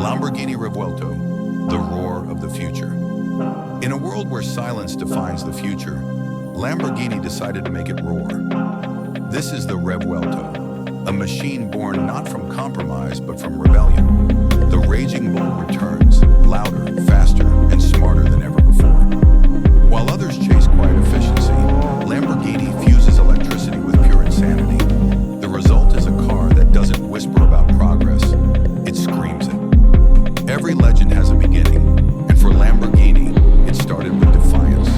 Lamborghini Revuelto, the roar of the future. In a world where silence defines the future, Lamborghini decided to make it roar. This is the Revuelto, a machine born not from compromise but from rebellion. The raging bull returns, louder, faster, and smarter than ever before. While others chase quiet efficiency, Lamborghini fuses electricity with pure insanity. The result is a car that doesn't whisper about progress, it screams it. Every legend has a beginning, and for Lamborghini, it started with defiance.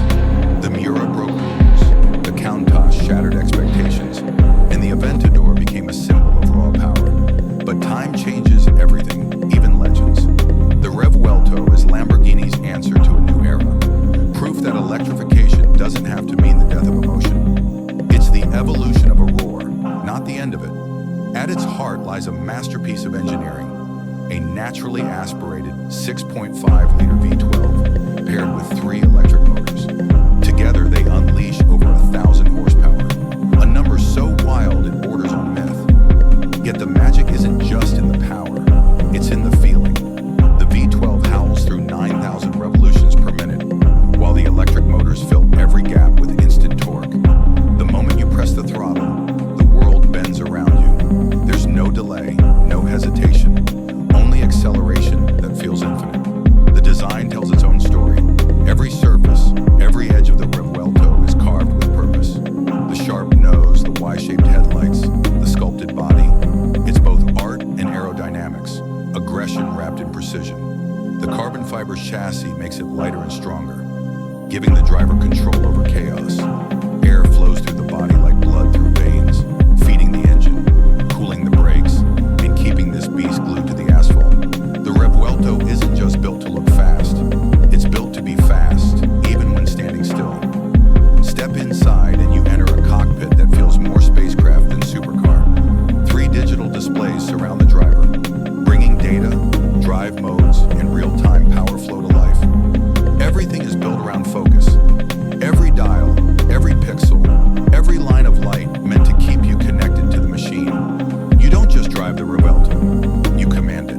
The Miura broke rules, the Countach shattered expectations, and the Aventador became a symbol of raw power. But time changes everything, even legends. The Revuelto is Lamborghini's answer to a new era. Proof that electrification doesn't have to mean the death of emotion. It's the evolution of a roar, not the end of it. At its heart lies a masterpiece of engineering, a naturally aspirated 6.5-liter V12 paired with 3 electric motors. Together, they unleash over 1,000 horsepower, a number so wild it borders on myth. Yet the magic isn't just in the power, it's in the feeling. The V12 howls through 9,000 revolutions per minute, while the electric motors fill every gap with instant torque. The moment you press the throttle, the world bends around you. There's no delay, no hesitation, only acceleration that feels infinite. The design tells its own story. Every surface, every edge of the Revuelto is carved with purpose. The sharp nose, the Y-shaped headlights, the sculpted body. It's both art and aerodynamics, aggression wrapped in precision. The carbon fiber chassis makes it lighter and stronger, giving the driver control over chaos. Air flows through the body like blood through veins, feeding the engine, cooling the brakes, and keeping this beast glued to the asphalt. The Revuelto isn't just built to look fast, it's built to be fast, even when standing still. Step inside and you enter a cockpit that feels more spacecraft than supercar. 3 digital displays surround the driver, bringing data, drive modes, and real-time power flow to life. Everything is built around focus. Every dial, every pixel, every line of light meant to keep you connected to the machine. You don't just drive the Revuelto, you command it.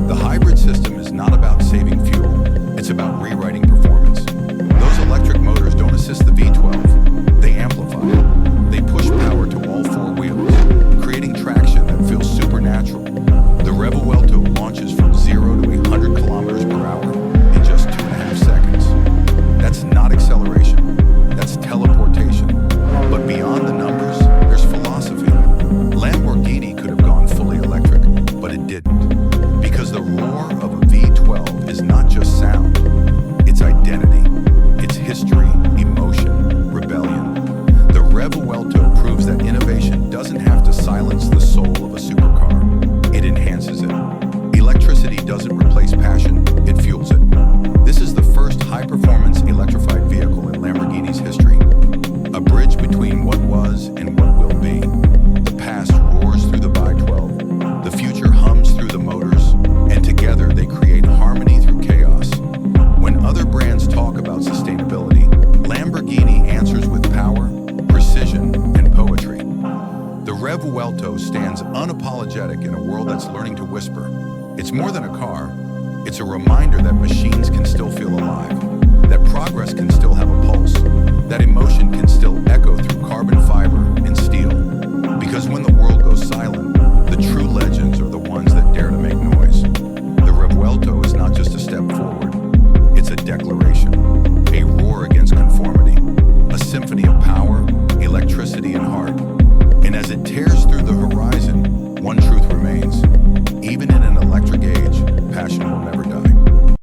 The hybrid system is not about saving fuel, it's about rewriting performance. Those electric motors don't assist the V12, they amplify it. They push power to all 4 wheels, creating traction that feels supernatural. The Revuelto launches from 0 to 100 kilometers per hour in just 2.5 seconds. That's not acceleration, that's teleportation. But beyond the numbers, there's philosophy. Lamborghini could have gone fully electric, but it didn't. Because the roar of a V12 is not just sound, it's identity, it's history, emotion, rebellion. The Revuelto proves that innovation doesn't have to silence the soul of a supercar, it enhances it. Electricity doesn't replace passion, it fuels it. This is the first high-performance electrified vehicle in Lamborghini's history. A bridge between what was and what will be. The past roars through the V12, the future hums through the motors, and together they create harmony through chaos. When other brands talk about sustainability, Lamborghini answers with power, precision, and poetry. The Revuelto stands unapologetic in a world that's learning to whisper. It's more than a car, it's a reminder that machines can still feel alive, that progress can still have a pulse, that emotion can still echo through carbon fiber and steel. Because when the world goes silent,